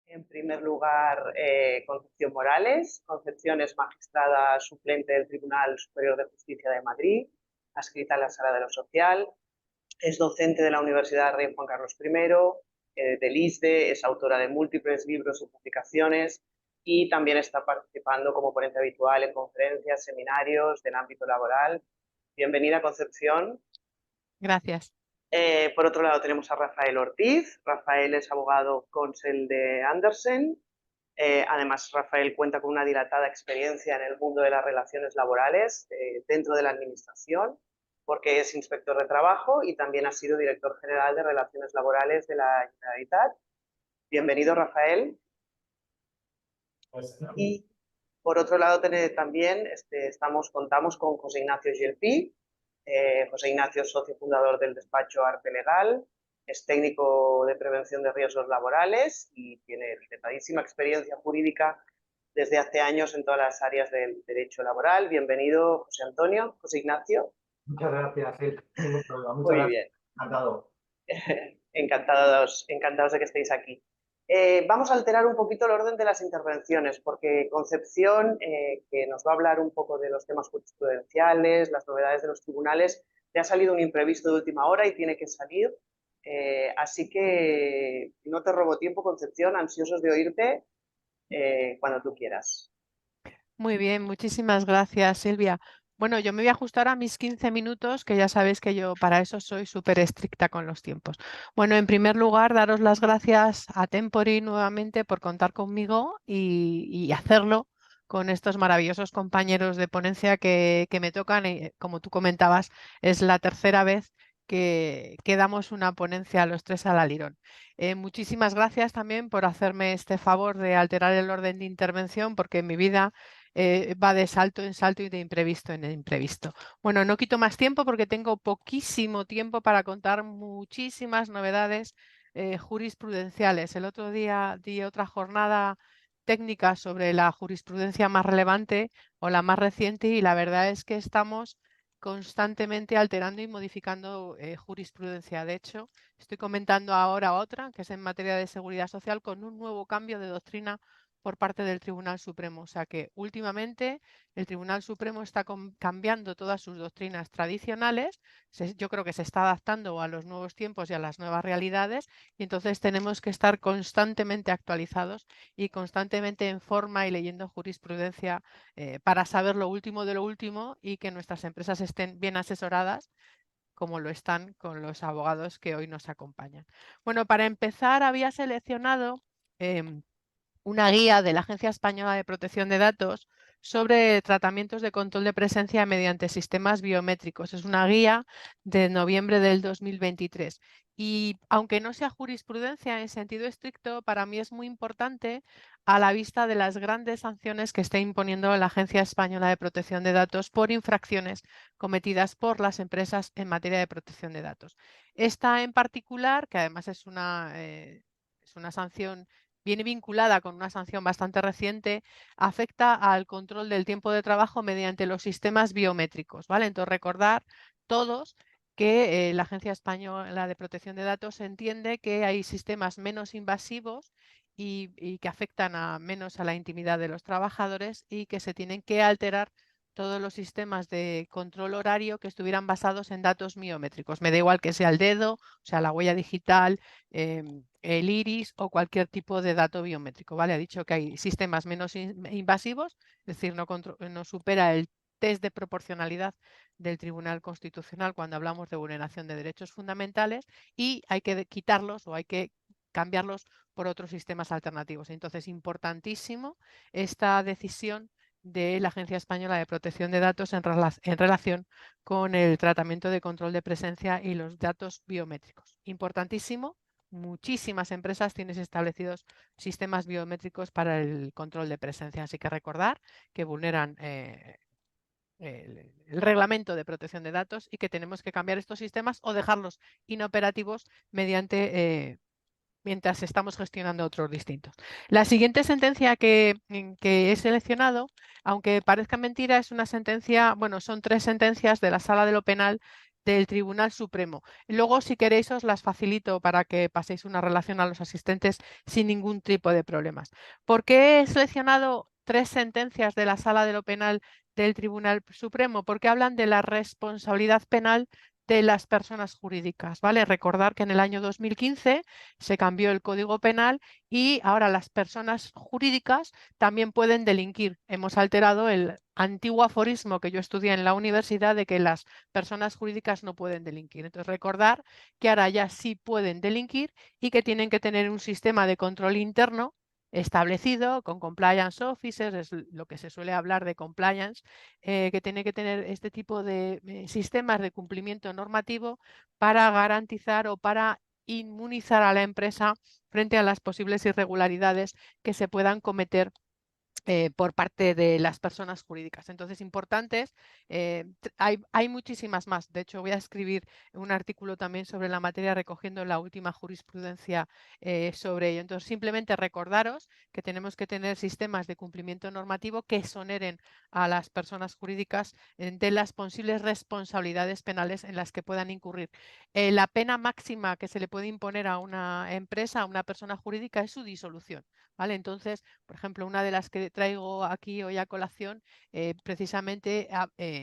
En primer lugar, Concepción Morales. Concepción es magistrada suplente del Tribunal Superior de Justicia de Madrid, adscrita a la Sala de lo Social. Es docente de la Universidad Rey Juan Carlos I, del ISDE, es autora de múltiples libros y publicaciones y también está participando como ponente habitual en conferencias, seminarios del ámbito laboral. Bienvenida, Concepción. Gracias. Por otro lado tenemos a Rafael Ortiz. Rafael es abogado cónsul de Andersen. Además, Rafael cuenta con una dilatada experiencia en el mundo de las relaciones laborales dentro de la administración, porque es inspector de trabajo y también ha sido director general de relaciones laborales de la Generalitat. Bienvenido, Rafael. Y por otro lado, también contamos con José Ignacio Gelpi. José Ignacio es socio fundador del despacho Arte Legal, es técnico de prevención de riesgos laborales y tiene dilatadísima experiencia jurídica desde hace años en todas las áreas del derecho laboral. Bienvenido, José Antonio. José Ignacio. Muchas gracias, sí, ningún problema. Muchas Muy gracias. bien. Encantado. Encantados de que estéis aquí. Vamos a alterar un poquito el orden de las intervenciones, porque Concepción, que nos va a hablar un poco de los temas jurisprudenciales, las novedades de los tribunales, le ha salido un imprevisto de última hora y tiene que salir. Así que no te robo tiempo, Concepción, ansiosos de oírte cuando tú quieras. Muy bien, muchísimas gracias, Silvia. Bueno, yo me voy a ajustar a mis 15 minutos, que ya sabéis que yo para eso soy súper estricta con los tiempos. Bueno, en primer lugar, daros las gracias a Tempori nuevamente por contar conmigo y hacerlo con estos maravillosos compañeros de ponencia que me tocan. Y, como tú comentabas, es la tercera vez que damos una ponencia a los tres al alirón. Muchísimas gracias también por hacerme este favor de alterar el orden de intervención, porque en mi vida va de salto en salto y de imprevisto en imprevisto. Bueno, no quito más tiempo porque tengo poquísimo tiempo para contar muchísimas novedades jurisprudenciales. El otro día di otra jornada técnica sobre la jurisprudencia más relevante o la más reciente y la verdad es que estamos constantemente alterando y modificando jurisprudencia. De hecho, estoy comentando ahora otra, que es en materia de seguridad social, con un nuevo cambio de doctrina por parte del Tribunal Supremo. O sea que últimamente el Tribunal Supremo está cambiando todas sus doctrinas tradicionales. Yo creo que se está adaptando a los nuevos tiempos y a las nuevas realidades y entonces tenemos que estar constantemente actualizados y constantemente en forma y leyendo jurisprudencia para saber lo último de lo último y que nuestras empresas estén bien asesoradas como lo están con los abogados que hoy nos acompañan. Bueno, para empezar había seleccionado una guía de la Agencia Española de Protección de Datos sobre tratamientos de control de presencia mediante sistemas biométricos. Es una guía de noviembre del 2023. Y aunque no sea jurisprudencia en sentido estricto, para mí es muy importante a la vista de las grandes sanciones que está imponiendo la Agencia Española de Protección de Datos por infracciones cometidas por las empresas en materia de protección de datos. Esta en particular, que además es una sanción, viene vinculada con una sanción bastante reciente, afecta al control del tiempo de trabajo mediante los sistemas biométricos, ¿vale? Entonces, recordar todos que la Agencia Española de Protección de Datos entiende que hay sistemas menos invasivos y que afectan menos a la intimidad de los trabajadores y que se tienen que alterar todos los sistemas de control horario que estuvieran basados en datos biométricos. Me da igual que sea el dedo, o sea, la huella digital, el iris o cualquier tipo de dato biométrico, ¿vale? Ha dicho que hay sistemas menos invasivos, es decir, no supera el test de proporcionalidad del Tribunal Constitucional cuando hablamos de vulneración de derechos fundamentales y hay que quitarlos o hay que cambiarlos por otros sistemas alternativos. Entonces, importantísimo esta decisión de la Agencia Española de Protección de Datos en relación con el tratamiento de control de presencia y los datos biométricos. Importantísimo, muchísimas empresas tienen establecidos sistemas biométricos para el control de presencia, así que recordar que vulneran el reglamento de protección de datos y que tenemos que cambiar estos sistemas o dejarlos inoperativos mientras estamos gestionando otros distintos. La siguiente sentencia que he seleccionado, aunque parezca mentira, es una sentencia, bueno, son tres sentencias de la Sala de lo Penal del Tribunal Supremo. Luego, si queréis, os las facilito para que paséis una relación a los asistentes sin ningún tipo de problemas. ¿Por qué he seleccionado 3 sentencias de la Sala de lo Penal del Tribunal Supremo? Porque hablan de la responsabilidad penal de las personas jurídicas, ¿vale? Recordar que en el año 2015 se cambió el Código Penal y ahora las personas jurídicas también pueden delinquir. Hemos alterado el antiguo aforismo que yo estudié en la universidad de que las personas jurídicas no pueden delinquir. Entonces, recordar que ahora ya sí pueden delinquir y que tienen que tener un sistema de control interno establecido con compliance officers, es lo que se suele hablar de compliance, que tiene que tener este tipo de sistemas de cumplimiento normativo para garantizar o para inmunizar a la empresa frente a las posibles irregularidades que se puedan cometer por parte de las personas jurídicas. Entonces, importantes, hay muchísimas más. De hecho, voy a escribir un artículo también sobre la materia recogiendo la última jurisprudencia sobre ello. Entonces, simplemente recordaros que tenemos que tener sistemas de cumplimiento normativo que exoneren a las personas jurídicas de las posibles responsabilidades penales en las que puedan incurrir. La pena máxima que se le puede imponer a una empresa, a una persona jurídica, es su disolución. ¿Vale? Entonces, por ejemplo, una de las que traigo aquí hoy a colación, precisamente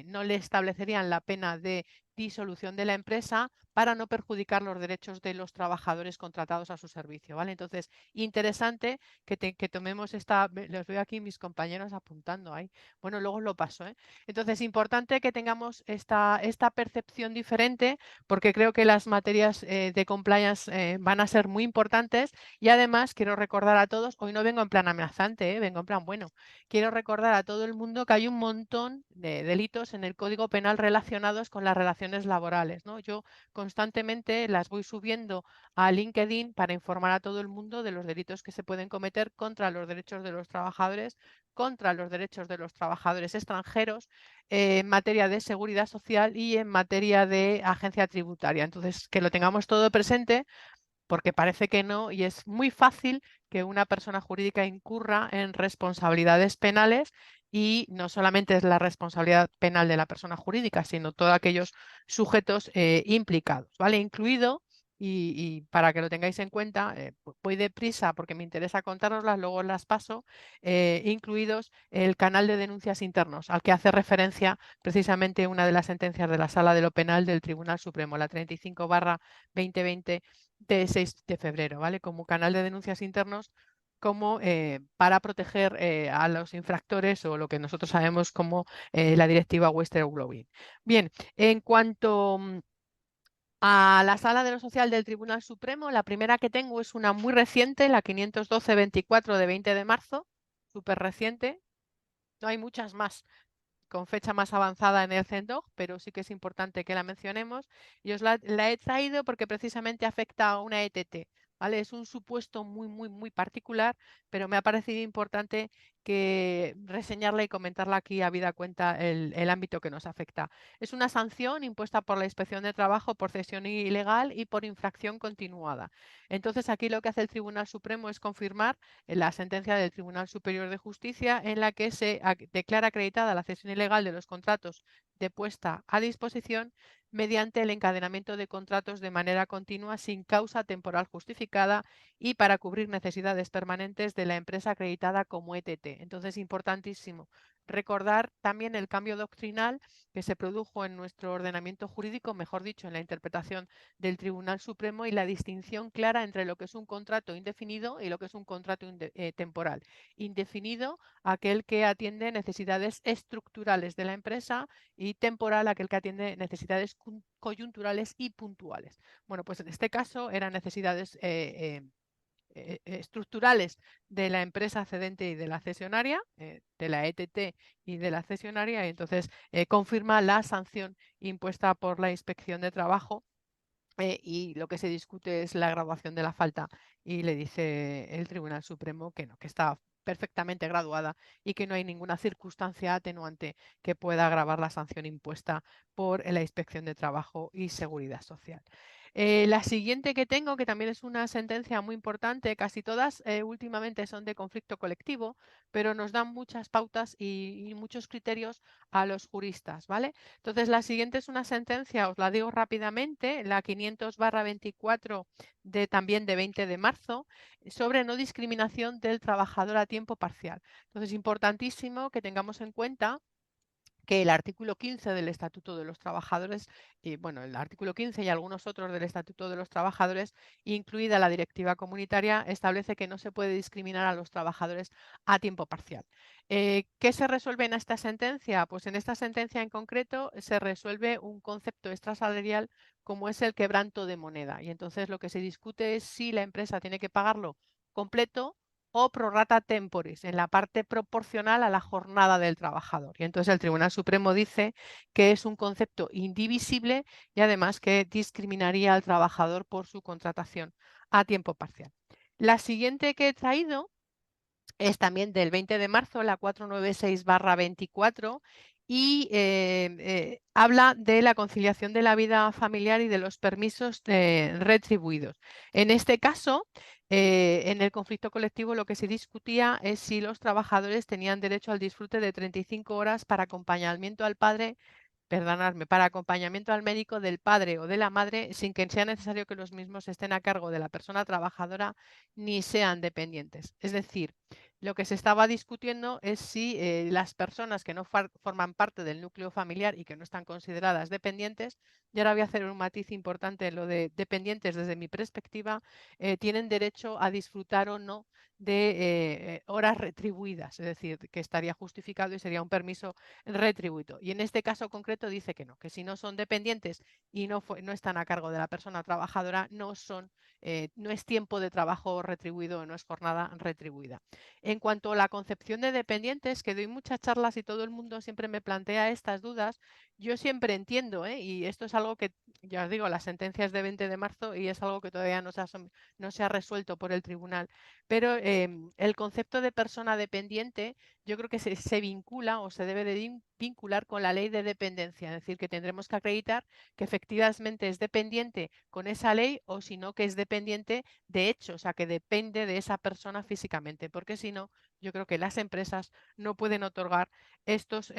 no le establecerían la pena de disolución de la empresa para no perjudicar los derechos de los trabajadores contratados a su servicio, ¿vale? Entonces, interesante que tomemos esta, los veo aquí mis compañeros apuntando ahí, bueno, luego os lo paso, ¿eh? Entonces, importante que tengamos esta percepción diferente porque creo que las materias de compliance van a ser muy importantes y además quiero recordar a todos, hoy no vengo en plan amenazante, vengo en plan bueno, quiero recordar a todo el mundo que hay un montón de delitos en el Código Penal relacionados con las relaciones laborales, ¿no? Yo constantemente las voy subiendo a LinkedIn para informar a todo el mundo de los delitos que se pueden cometer contra los derechos de los trabajadores, contra los derechos de los trabajadores extranjeros, en materia de seguridad social y en materia de agencia tributaria. Entonces, que lo tengamos todo presente porque parece que no, y es muy fácil que una persona jurídica incurra en responsabilidades penales y no solamente es la responsabilidad penal de la persona jurídica, sino todos aquellos sujetos implicados, ¿vale? Incluido, y para que lo tengáis en cuenta, voy deprisa porque me interesa contároslas, luego os las paso, incluidos el canal de denuncias internos, al que hace referencia precisamente una de las sentencias de la Sala de lo Penal del Tribunal Supremo, la 35/2020 de 6 de febrero, ¿vale? Como canal de denuncias internos, como para proteger a los infractores o lo que nosotros sabemos como la directiva whistleblowing. Bien, en cuanto a la Sala de lo Social del Tribunal Supremo, la primera que tengo es una muy reciente, la 512-24 de 20 de marzo, súper reciente. No hay muchas más con fecha más avanzada en el CENDOG, pero sí que es importante que la mencionemos. Y os la he traído porque precisamente afecta a una ETT, ¿vale? Es un supuesto muy particular, pero me ha parecido importante que reseñarla y comentarla aquí habida cuenta el ámbito que nos afecta. Es una sanción impuesta por la Inspección de Trabajo por cesión ilegal y por infracción continuada. Entonces, aquí lo que hace el Tribunal Supremo es confirmar la sentencia del Tribunal Superior de Justicia en la que se declara acreditada la cesión ilegal de los contratos de puesta a disposición mediante el encadenamiento de contratos de manera continua sin causa temporal justificada y para cubrir necesidades permanentes de la empresa acreditada como ETT. Entonces, importantísimo recordar también el cambio doctrinal que se produjo en nuestro ordenamiento jurídico, mejor dicho, en la interpretación del Tribunal Supremo y la distinción clara entre lo que es un contrato indefinido y lo que es un contrato temporal. Indefinido, aquel que atiende necesidades estructurales de la empresa y temporal, aquel que atiende necesidades coyunturales y puntuales. Bueno, pues en este caso eran necesidades estructurales de la empresa cedente y de la cesionaria, de la ETT y de la cesionaria, y entonces confirma la sanción impuesta por la Inspección de Trabajo y lo que se discute es la graduación de la falta y le dice el Tribunal Supremo que no, que está perfectamente graduada y que no hay ninguna circunstancia atenuante que pueda agravar la sanción impuesta por la Inspección de Trabajo y Seguridad Social. La siguiente que tengo, que también es una sentencia muy importante, casi todas últimamente son de conflicto colectivo, pero nos dan muchas pautas y muchos criterios a los juristas, ¿vale? Entonces, la siguiente es una sentencia, os la digo rápidamente, la 500/24 también de 20 de marzo, sobre no discriminación del trabajador a tiempo parcial. Entonces, importantísimo que tengamos en cuenta que el artículo 15 del Estatuto de los Trabajadores, y bueno, el artículo 15 y algunos otros del Estatuto de los Trabajadores, incluida la Directiva Comunitaria, establece que no se puede discriminar a los trabajadores a tiempo parcial. ¿Qué se resuelve en esta sentencia? Pues en esta sentencia en concreto se resuelve un concepto extrasalarial como es el quebranto de moneda. Y entonces lo que se discute es si la empresa tiene que pagarlo completo o prorata temporis, en la parte proporcional a la jornada del trabajador. Y entonces el Tribunal Supremo dice que es un concepto indivisible y además que discriminaría al trabajador por su contratación a tiempo parcial. La siguiente que he traído es también del 20 de marzo, la 496/24, y habla de la conciliación de la vida familiar y de los permisos retribuidos. En este caso, en el conflicto colectivo lo que se discutía es si los trabajadores tenían derecho al disfrute de 35 horas para acompañamiento al padre, perdonadme, para acompañamiento al médico del padre o de la madre sin que sea necesario que los mismos estén a cargo de la persona trabajadora ni sean dependientes. Es decir, lo que se estaba discutiendo es si las personas que no forman parte del núcleo familiar y que no están consideradas dependientes, y ahora voy a hacer un matiz importante en lo de dependientes desde mi perspectiva, tienen derecho a disfrutar o no de horas retribuidas, es decir, que estaría justificado y sería un permiso retribuido. Y en este caso concreto dice que si no son dependientes y no están a cargo de la persona trabajadora, no es tiempo de trabajo retribuido, no es jornada retribuida. En cuanto a la concepción de dependientes, que doy muchas charlas y todo el mundo siempre me plantea estas dudas, yo siempre entiendo, y esto es algo que, ya os digo, la sentencia es de 20 de marzo y es algo que todavía no se ha resuelto por el tribunal, pero el concepto de persona dependiente yo creo que se vincula o se debe de vincular con la ley de dependencia, es decir, que tendremos que acreditar que efectivamente es dependiente con esa ley o si no que es dependiente de hecho, o sea, que depende de esa persona físicamente, porque si no, yo creo que las empresas no pueden otorgar estos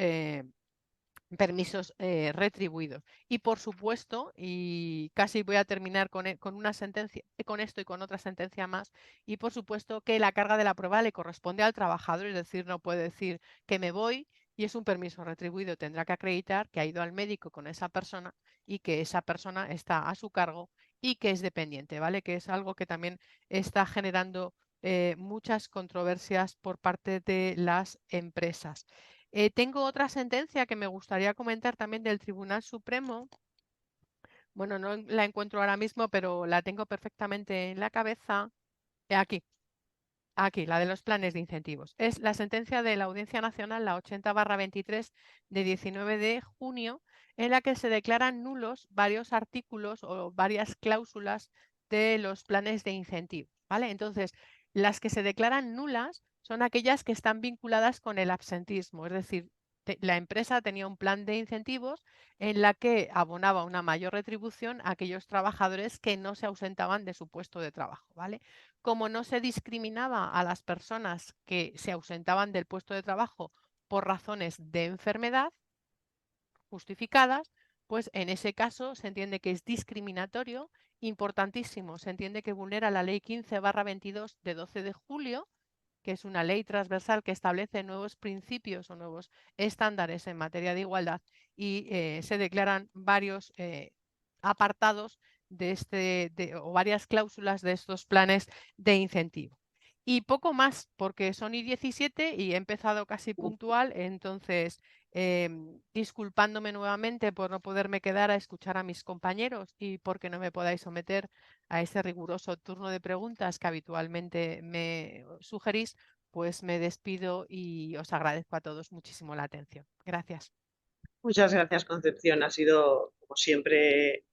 permisos retribuidos. Y por supuesto, y casi voy a terminar con una sentencia, con esto y con otra sentencia más, y por supuesto que la carga de la prueba le corresponde al trabajador, es decir, no puede decir que me voy y es un permiso retribuido, tendrá que acreditar que ha ido al médico con esa persona y que esa persona está a su cargo y que es dependiente, ¿vale? Que es algo que también está generando muchas controversias por parte de las empresas. Tengo otra sentencia que me gustaría comentar también del Tribunal Supremo. Bueno, no la encuentro ahora mismo, pero la tengo perfectamente en la cabeza. Aquí, la de los planes de incentivos. Es la sentencia de la Audiencia Nacional, la 80/23 de 19 de junio, en la que se declaran nulos varios artículos o varias cláusulas de los planes de incentivos, ¿vale? Entonces, las que se declaran nulas son aquellas que están vinculadas con el absentismo, es decir, la empresa tenía un plan de incentivos en la que abonaba una mayor retribución a aquellos trabajadores que no se ausentaban de su puesto de trabajo, ¿vale? Como no se discriminaba a las personas que se ausentaban del puesto de trabajo por razones de enfermedad justificadas, pues en ese caso se entiende que es discriminatorio, importantísimo, se entiende que vulnera la ley 15/22 de 12 de julio, que es una ley transversal que establece nuevos principios o nuevos estándares en materia de igualdad y se declaran varios apartados o varias cláusulas de estos planes de incentivo. Y poco más, porque son I-17 y he empezado casi puntual, entonces disculpándome nuevamente por no poderme quedar a escuchar a mis compañeros y porque no me podáis someter a ese riguroso turno de preguntas que habitualmente me sugerís, pues me despido y os agradezco a todos muchísimo la atención. Gracias. Muchas gracias, Concepción. Ha sido, como siempre,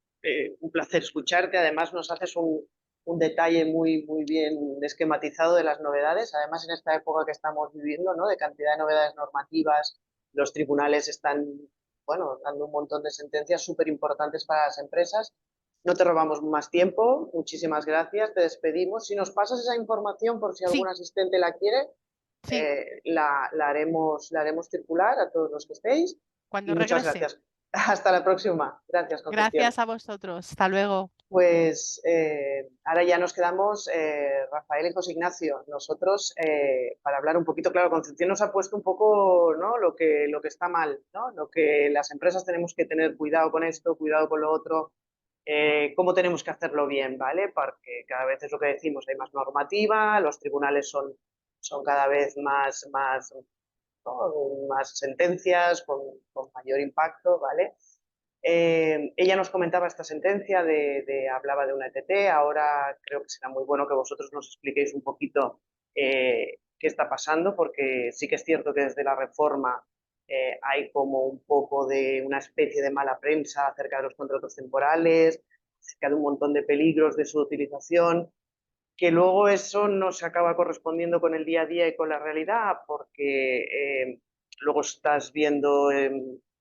un placer escucharte. Además, nos haces un detalle muy bien esquematizado de las novedades. Además, en esta época que estamos viviendo, ¿no? De cantidad de novedades normativas, los tribunales están, bueno, dando un montón de sentencias súper importantes para las empresas. No te robamos más tiempo, muchísimas gracias, te despedimos. Si nos pasas esa información por si algún Sí, asistente la quiere, sí, la haremos circular a todos los que estéis y cuando muchas regrese. gracias. Hasta la próxima. Gracias, Concepción. Gracias a vosotros. Hasta luego. Pues ahora ya nos quedamos, Rafael y José Ignacio. Nosotros, para hablar un poquito, claro, Concepción nos ha puesto un poco, ¿no?, lo que está mal, ¿no? Lo que las empresas tenemos que tener cuidado con esto, cuidado con lo otro, cómo tenemos que hacerlo bien, ¿vale? Porque cada vez es lo que decimos, hay más normativa, los tribunales son cada vez ¿no?, más sentencias con mayor impacto, ¿vale? Ella nos comentaba esta sentencia, hablaba de una ETT, ahora creo que será muy bueno que vosotros nos expliquéis un poquito qué está pasando, porque sí que es cierto que desde la reforma hay como un poco de una especie de mala prensa acerca de los contratos temporales, acerca de un montón de peligros de su utilización, que luego eso no se acaba correspondiendo con el día a día y con la realidad, porque luego estás viendo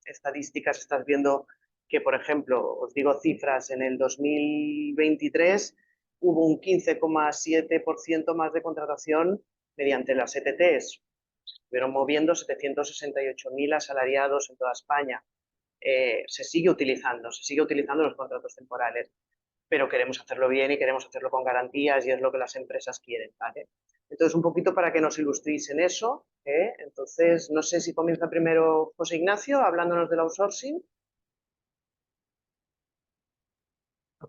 estadísticas, estás viendo que, por ejemplo, os digo cifras, en el 2023 hubo un 15,7% más de contratación mediante las ETTs. Estuvieron moviendo 768.000 asalariados en toda España. Se sigue utilizando los contratos temporales, pero queremos hacerlo bien y queremos hacerlo con garantías y es lo que las empresas quieren, ¿vale? Entonces, un poquito para que nos ilustréis en eso, ¿eh? Entonces, no sé si comienza primero José Ignacio hablándonos del outsourcing.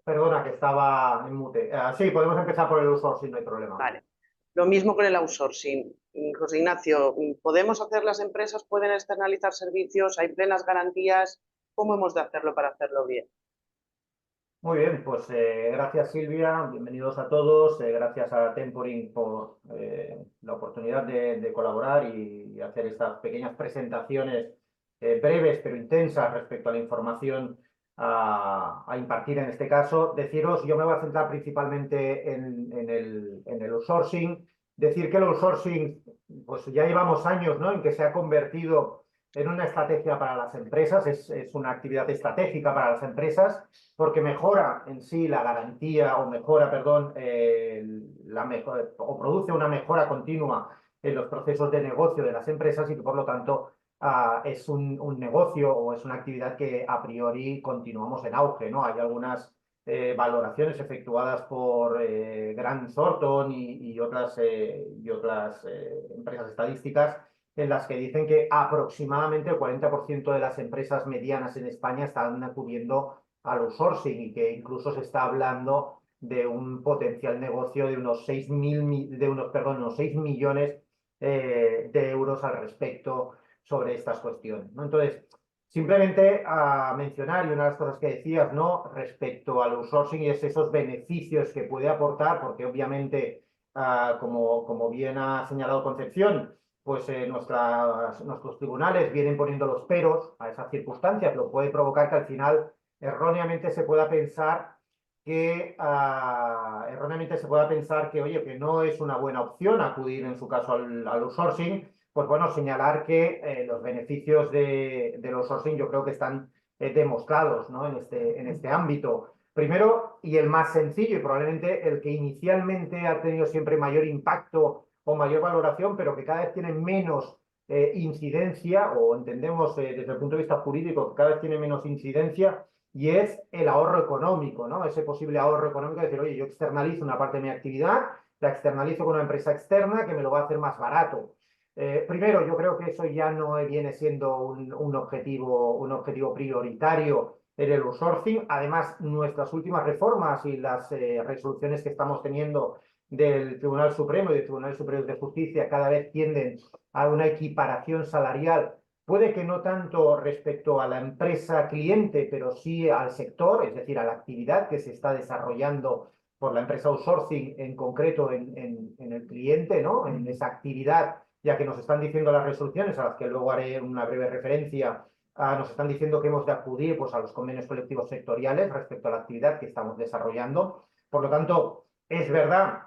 Perdona, que estaba en mute. Sí, podemos empezar por el outsourcing, no hay problema. Vale. Lo mismo con el outsourcing. José Ignacio, ¿podemos hacer las empresas, pueden externalizar servicios, hay plenas garantías? ¿Cómo hemos de hacerlo para hacerlo bien? Muy bien, pues gracias Silvia, bienvenidos a todos, gracias a Temporing por la oportunidad de colaborar y hacer estas pequeñas presentaciones breves pero intensas respecto a la información a impartir en este caso. Deciros, yo me voy a centrar principalmente en el outsourcing, decir que el outsourcing, pues ya llevamos años, ¿no?, en que se ha convertido en una estrategia para las empresas, es una actividad estratégica para las empresas, porque mejora en sí la garantía o mejora, perdón, o produce una mejora continua en los procesos de negocio de las empresas y que por lo tanto es un negocio o es una actividad que a priori continuamos en auge, ¿no? Hay algunas valoraciones efectuadas por Grant Thornton y otras empresas estadísticas en las que dicen que aproximadamente el 40% de las empresas medianas en España están acudiendo al outsourcing y que incluso se está hablando de un potencial negocio de unos 6 millones de euros al respecto sobre estas cuestiones, ¿no? Entonces, simplemente a mencionar, y una de las cosas que decías, ¿no?, respecto al outsourcing, es esos beneficios que puede aportar, porque obviamente, como bien ha señalado Concepción, pues nuestros tribunales vienen poniendo los peros a esas circunstancias, lo puede provocar que al final erróneamente se pueda pensar que, oye, que no es una buena opción acudir en su caso al outsourcing. Pues bueno, señalar que los beneficios del outsourcing yo creo que están demostrados, ¿no?, en este ámbito. Primero, y el más sencillo, y probablemente el que inicialmente ha tenido siempre mayor impacto o mayor valoración, pero que cada vez tiene menos incidencia, o entendemos desde el punto de vista jurídico que cada vez tiene menos incidencia, y es el ahorro económico, ¿no? Ese posible ahorro económico de decir, oye, yo externalizo una parte de mi actividad, la externalizo con una empresa externa que me lo va a hacer más barato. Primero, yo creo que eso ya no viene siendo un objetivo prioritario en el outsourcing. Además, nuestras últimas reformas y las resoluciones que estamos teniendo del Tribunal Supremo y del Tribunal Superior de Justicia cada vez tienden a una equiparación salarial, puede que no tanto respecto a la empresa cliente, pero sí al sector, es decir, a la actividad que se está desarrollando por la empresa outsourcing, en concreto en el cliente, ¿no?, en esa actividad, ya que nos están diciendo las resoluciones, a las que luego haré una breve referencia, nos están diciendo que hemos de acudir, pues, a los convenios colectivos sectoriales respecto a la actividad que estamos desarrollando. Por lo tanto, es verdad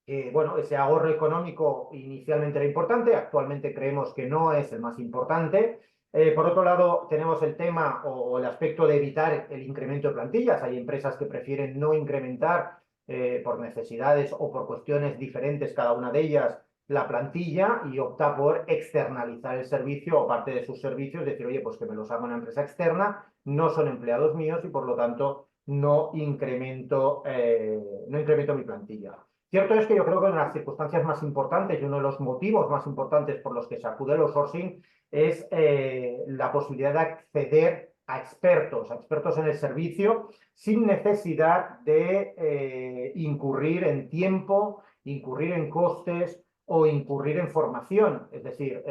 que, bueno, ese ahorro económico inicialmente era importante, actualmente creemos que no es el más importante, Por otro lado, tenemos el tema o el aspecto de evitar el incremento de plantillas. Hay empresas que prefieren no incrementar por necesidades o por cuestiones diferentes, cada una de ellas, la plantilla y opta por externalizar el servicio o parte de sus servicios, decir, oye, pues que me los haga una empresa externa, no son empleados míos y por lo tanto no incremento mi plantilla. Cierto es que yo creo que una de las circunstancias más importantes y uno de los motivos más importantes por los que se acude al outsourcing es la posibilidad de acceder a expertos en el servicio, sin necesidad de incurrir en tiempo, incurrir en costes o incurrir en formación. Es decir,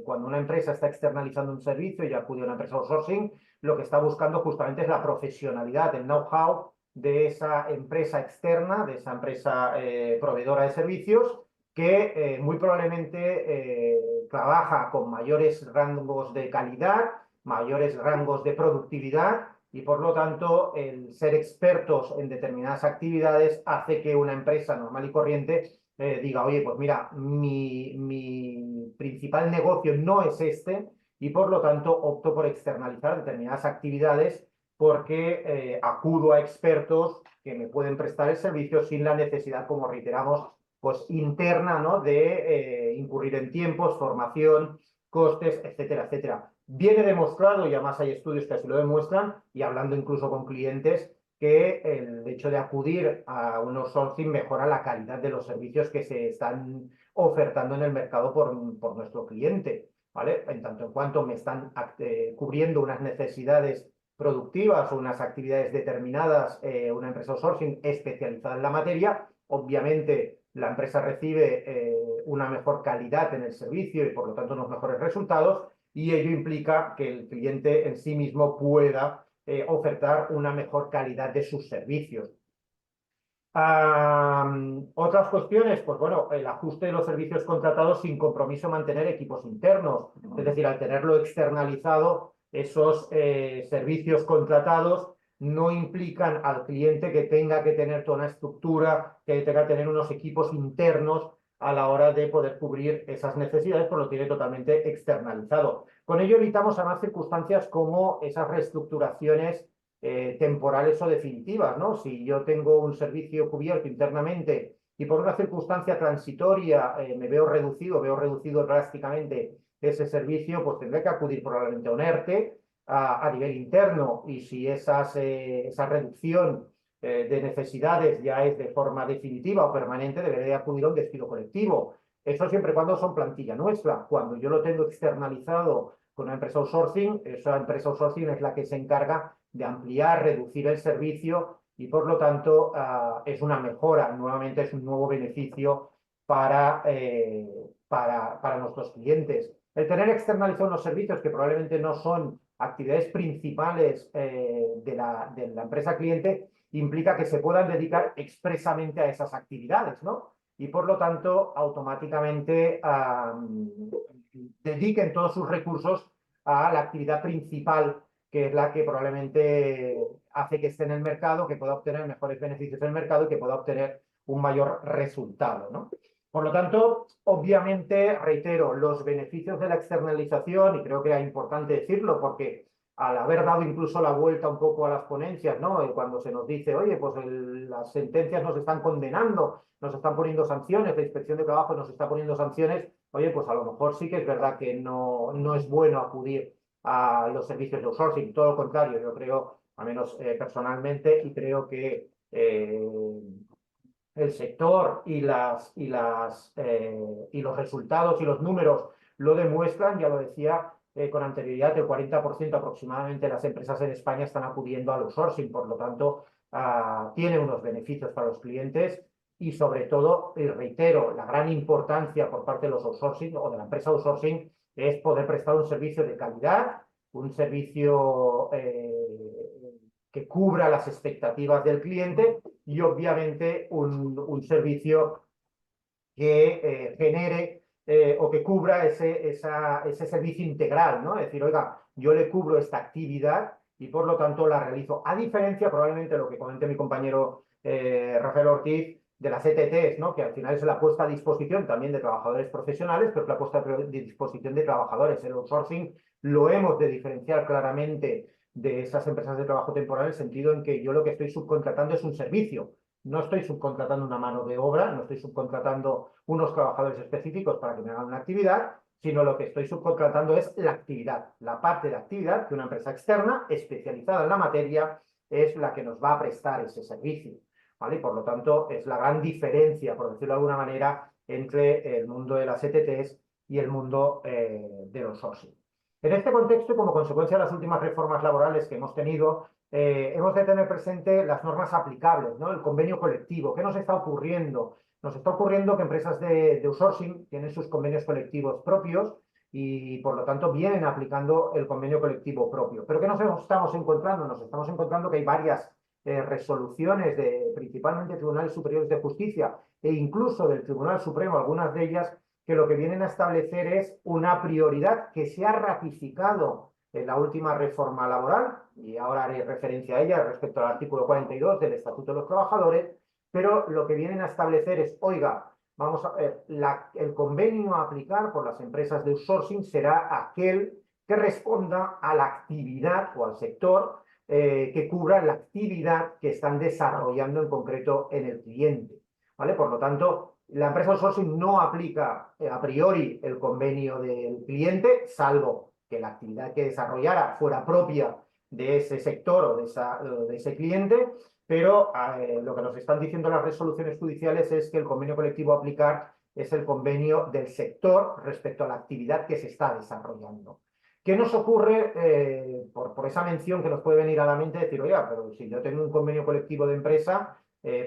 cuando una empresa está externalizando un servicio y acude a una empresa outsourcing, lo que está buscando justamente es la profesionalidad, el know-how de esa empresa externa, de esa empresa proveedora de servicios, que muy probablemente trabaja con mayores rangos de calidad, mayores rangos de productividad y por lo tanto el ser expertos en determinadas actividades hace que una empresa normal y corriente diga, oye, pues mira, mi principal negocio no es este y por lo tanto opto por externalizar determinadas actividades porque acudo a expertos que me pueden prestar el servicio sin la necesidad, como reiteramos, pues interna, ¿no? de incurrir en tiempos, formación, costes, etcétera, etcétera. Viene demostrado, y además hay estudios que así lo demuestran, y hablando incluso con clientes, que el hecho de acudir a un outsourcing mejora la calidad de los servicios que se están ofertando en el mercado por nuestro cliente, ¿vale? En tanto en cuanto me están cubriendo unas necesidades productivas o unas actividades determinadas, una empresa outsourcing especializada en la materia, obviamente la empresa recibe una mejor calidad en el servicio y por lo tanto unos mejores resultados y ello implica que el cliente en sí mismo pueda ofertar una mejor calidad de sus servicios. Otras cuestiones, pues bueno, el ajuste de los servicios contratados sin compromiso mantener equipos internos, es decir, al tenerlo externalizado, esos servicios contratados no implican al cliente que tenga que tener toda una estructura, que tenga que tener unos equipos internos a la hora de poder cubrir esas necesidades, pues lo tiene totalmente externalizado. Con ello evitamos además circunstancias como esas reestructuraciones temporales o definitivas, ¿no? Si yo tengo un servicio cubierto internamente y por una circunstancia transitoria me veo reducido drásticamente ese servicio, pues tendré que acudir probablemente a un ERTE a nivel interno y si esa reducción de necesidades ya es de forma definitiva o permanente, deberé acudir a un despido colectivo. Eso siempre y cuando son plantilla nuestra. Cuando yo lo tengo externalizado con una empresa outsourcing, esa empresa outsourcing es la que se encarga de ampliar, reducir el servicio y por lo tanto es una mejora, nuevamente es un nuevo beneficio para nuestros clientes. El tener externalizados unos servicios que probablemente no son actividades principales de la empresa cliente implica que se puedan dedicar expresamente a esas actividades, ¿no? Y por lo tanto automáticamente dediquen todos sus recursos a la actividad principal, que es la que probablemente hace que esté en el mercado, que pueda obtener mejores beneficios en el mercado y que pueda obtener un mayor resultado, ¿no? Por lo tanto, obviamente, reitero, los beneficios de la externalización, y creo que es importante decirlo porque al haber dado incluso la vuelta un poco a las ponencias, ¿no? Cuando se nos dice, oye, pues las sentencias nos están condenando, nos están poniendo sanciones, la Inspección de Trabajo nos está poniendo sanciones, oye, pues a lo mejor sí que es verdad que no es bueno acudir a los servicios de outsourcing, todo lo contrario, yo creo, al menos personalmente, y creo que el sector y los resultados y los números lo demuestran, ya lo decía con anterioridad, el 40% aproximadamente de las empresas en España están acudiendo al outsourcing, por lo tanto, tiene unos beneficios para los clientes y sobre todo, y reitero, la gran importancia por parte de los outsourcing o de la empresa outsourcing es poder prestar un servicio de calidad, un servicio que cubra las expectativas del cliente y obviamente un servicio que genere o que cubra ese servicio integral, ¿no? Es decir, oiga, yo le cubro esta actividad y por lo tanto la realizo. A diferencia, probablemente, lo que comenté mi compañero Rafael Ortiz, de las ETTs, ¿no? Que al final es la puesta a disposición también de trabajadores profesionales, pero es la puesta a disposición de trabajadores. El outsourcing lo hemos de diferenciar claramente de esas empresas de trabajo temporal, en el sentido en que yo lo que estoy subcontratando es un servicio. No estoy subcontratando una mano de obra, no estoy subcontratando unos trabajadores específicos para que me hagan una actividad, sino lo que estoy subcontratando es la actividad, la parte de actividad que una empresa externa especializada en la materia es la que nos va a prestar ese servicio, ¿vale? Y por lo tanto, es la gran diferencia, por decirlo de alguna manera, entre el mundo de las ETTs y el mundo de los outsourcing. En este contexto, y como consecuencia de las últimas reformas laborales que hemos tenido, hemos de tener presente las normas aplicables, ¿no? El convenio colectivo. ¿Qué nos está ocurriendo? Nos está ocurriendo que empresas de outsourcing tienen sus convenios colectivos propios y, por lo tanto, vienen aplicando el convenio colectivo propio. ¿Pero qué nos estamos encontrando? Nos estamos encontrando que hay varias resoluciones de principalmente tribunales superiores de justicia e incluso del Tribunal Supremo, algunas de ellas, que lo que vienen a establecer es una prioridad que se ha ratificado en la última reforma laboral, y ahora haré referencia a ella respecto al artículo 42 del Estatuto de los Trabajadores, pero lo que vienen a establecer es, oiga, vamos a ver, el convenio a aplicar por las empresas de outsourcing será aquel que responda a la actividad o al sector que cubra la actividad que están desarrollando en concreto en el cliente, ¿vale? Por lo tanto, la empresa outsourcing no aplica a priori el convenio del cliente, salvo que la actividad que desarrollara fuera propia de ese sector o de ese cliente, pero lo que nos están diciendo las resoluciones judiciales es que el convenio colectivo a aplicar es el convenio del sector respecto a la actividad que se está desarrollando. ¿Qué nos ocurre por esa mención que nos puede venir a la mente? Decir, oye, pero si yo tengo un convenio colectivo de empresa,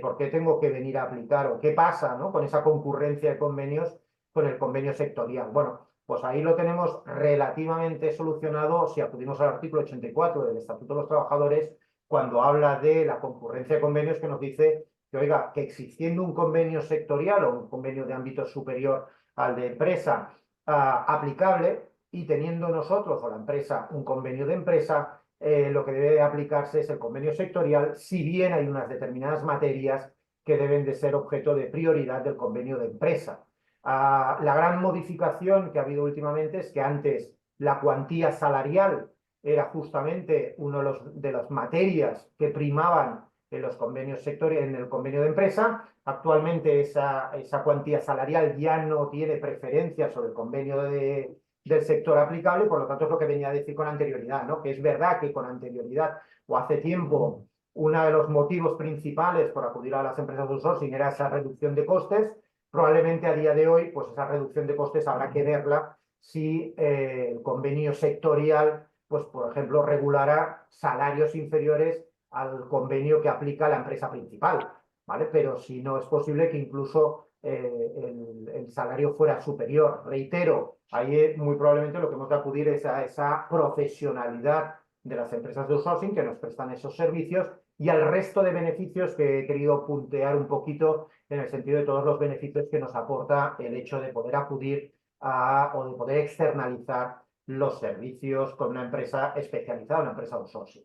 ¿por qué tengo que venir a aplicar? ¿O qué pasa, ¿no? Con esa concurrencia de convenios con el convenio sectorial? Bueno, pues ahí lo tenemos relativamente solucionado si acudimos al artículo 84 del Estatuto de los Trabajadores, cuando habla de la concurrencia de convenios, que nos dice que, oiga, que existiendo un convenio sectorial o un convenio de ámbito superior al de empresa aplicable, y teniendo nosotros o la empresa un convenio de empresa, lo que debe aplicarse es el convenio sectorial, si bien hay unas determinadas materias que deben de ser objeto de prioridad del convenio de empresa. La gran modificación que ha habido últimamente es que antes la cuantía salarial era justamente una de las materias que primaban en los convenios sectoriales, en el convenio de empresa. Actualmente esa cuantía salarial ya no tiene preferencia sobre el convenio del sector aplicable, por lo tanto es lo que venía a decir con anterioridad, ¿no? Que es verdad que con anterioridad o hace tiempo uno de los motivos principales por acudir a las empresas de outsourcing era esa reducción de costes. Probablemente a día de hoy, pues esa reducción de costes habrá que verla si el convenio sectorial, pues por ejemplo, regulará salarios inferiores al convenio que aplica la empresa principal, ¿vale? Pero si no, es posible que incluso el salario fuera superior. Reitero, ahí muy probablemente lo que hemos de acudir es a esa profesionalidad de las empresas de outsourcing que nos prestan esos servicios y al resto de beneficios que he querido puntear un poquito en el sentido de todos los beneficios que nos aporta el hecho de poder acudir o de poder externalizar los servicios con una empresa especializada, una empresa outsourcing.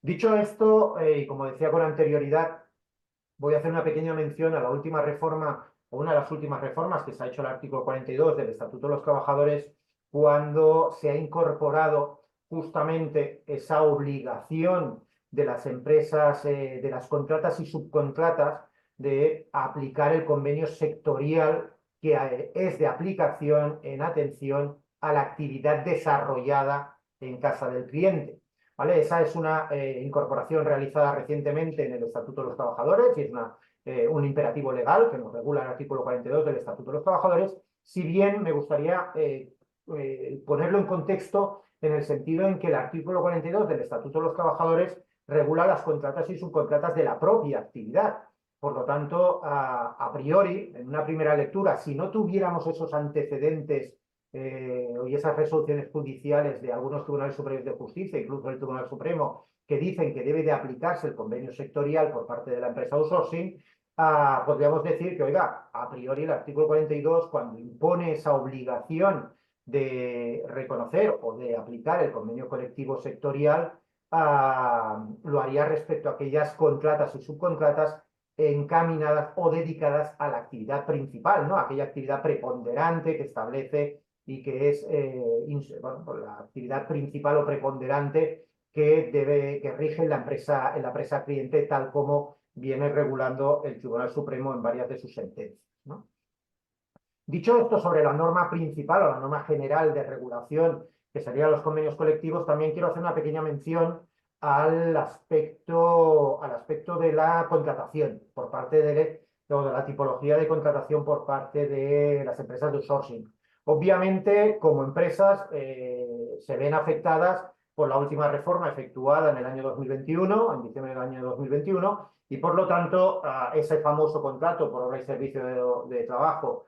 Dicho esto, y como decía con anterioridad, voy a hacer una pequeña mención a la última reforma, o una de las últimas reformas que se ha hecho el artículo 42 del Estatuto de los Trabajadores, cuando se ha incorporado justamente esa obligación de las empresas, de las contratas y subcontratas, de aplicar el convenio sectorial que es de aplicación en atención a la actividad desarrollada en casa del cliente. ¿Vale? Esa es una incorporación realizada recientemente en el Estatuto de los Trabajadores y es un imperativo legal que nos regula el artículo 42 del Estatuto de los Trabajadores, si bien me gustaría ponerlo en contexto en el sentido en que el artículo 42 del Estatuto de los Trabajadores regula las contratas y subcontratas de la propia actividad. Por lo tanto, a priori, en una primera lectura, si no tuviéramos esos antecedentes y esas resoluciones judiciales de algunos tribunales superiores de justicia, incluso el Tribunal Supremo, que dicen que debe de aplicarse el convenio sectorial por parte de la empresa outsourcing, podríamos decir que, oiga, a priori el artículo 42, cuando impone esa obligación de reconocer o de aplicar el convenio colectivo sectorial, lo haría respecto a aquellas contratas y subcontratas encaminadas o dedicadas a la actividad principal, ¿no? Aquella actividad preponderante que establece y que es bueno, pues la actividad principal o preponderante que rige en la empresa cliente, tal como viene regulando el Tribunal Supremo en varias de sus sentencias, ¿no? Dicho esto sobre la norma principal o la norma general de regulación, que serían los convenios colectivos, también quiero hacer una pequeña mención al aspecto de la contratación por parte de la tipología de contratación por parte de las empresas de outsourcing. Obviamente, como empresas, se ven afectadas por la última reforma efectuada en el año 2021, en diciembre del año 2021, y por lo tanto, ese famoso contrato por obra y servicio de trabajo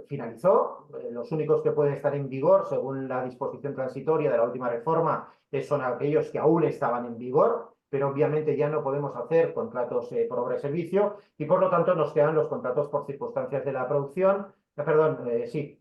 finalizó. Los únicos que pueden estar en vigor, según la disposición transitoria de la última reforma, son aquellos que aún estaban en vigor, pero obviamente ya no podemos hacer contratos por obra y servicio, y por lo tanto nos quedan los contratos por circunstancias de la producción,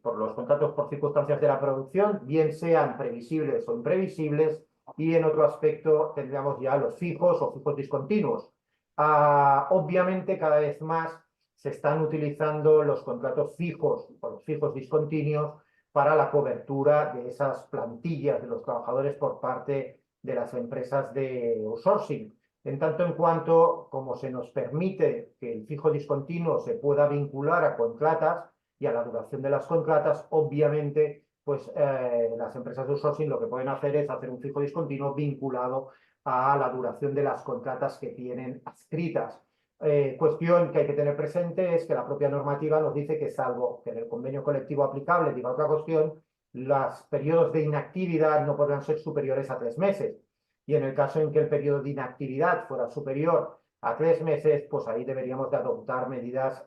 por los contratos por circunstancias de la producción, bien sean previsibles o imprevisibles, y en otro aspecto tendríamos ya los fijos o fijos discontinuos. Obviamente cada vez más se están utilizando los contratos fijos o los fijos discontinuos para la cobertura de esas plantillas de los trabajadores por parte de las empresas de outsourcing. En tanto en cuanto, como se nos permite que el fijo discontinuo se pueda vincular a contratas y a la duración de las contratas, obviamente, pues las empresas de outsourcing lo que pueden hacer es hacer un fijo discontinuo vinculado a la duración de las contratas que tienen adscritas. Cuestión que hay que tener presente es que la propia normativa nos dice que, salvo que en el convenio colectivo aplicable diga otra cuestión, los periodos de inactividad no podrán ser superiores a 3 meses. Y en el caso en que el periodo de inactividad fuera superior a 3 meses, pues ahí deberíamos de adoptar medidas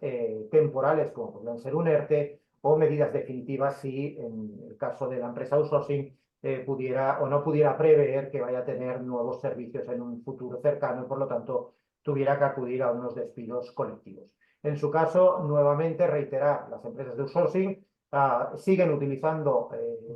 temporales, como podrían ser un ERTE, o medidas definitivas si en el caso de la empresa outsourcing pudiera o no pudiera prever que vaya a tener nuevos servicios en un futuro cercano y por lo tanto tuviera que acudir a unos despidos colectivos. En su caso, nuevamente reiterar, las empresas de outsourcing siguen utilizando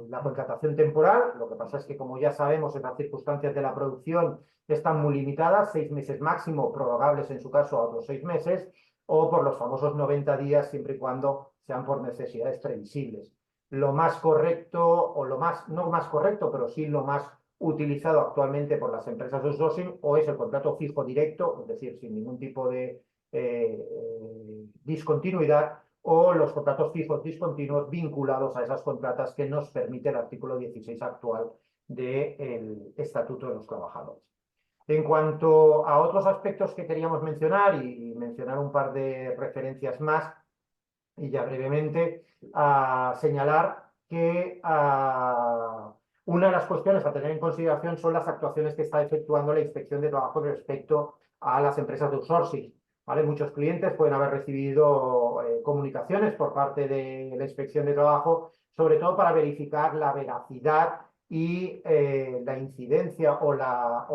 la contratación temporal. Lo que pasa es que, como ya sabemos, en las circunstancias de la producción están muy limitadas, 6 meses máximo, prorrogables en su caso a otros 6 meses, o por los famosos 90 días, siempre y cuando sean por necesidades previsibles. Lo más correcto, o lo más, no más correcto, pero sí lo más utilizado actualmente por las empresas de outsourcing, o es el contrato fijo directo, es decir, sin ningún tipo de discontinuidad, o los contratos fijos discontinuos vinculados a esas contratas que nos permite el artículo 16 actual del Estatuto de los Trabajadores. En cuanto a otros aspectos que queríamos mencionar, y mencionar un par de referencias más, y ya brevemente, señalar que una de las cuestiones a tener en consideración son las actuaciones que está efectuando la Inspección de Trabajo respecto a las empresas de outsourcing. ¿Vale? Muchos clientes pueden haber recibido comunicaciones por parte de la Inspección de Trabajo, sobre todo para verificar la veracidad y la incidencia o la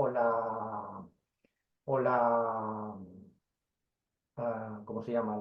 ¿cómo se llama?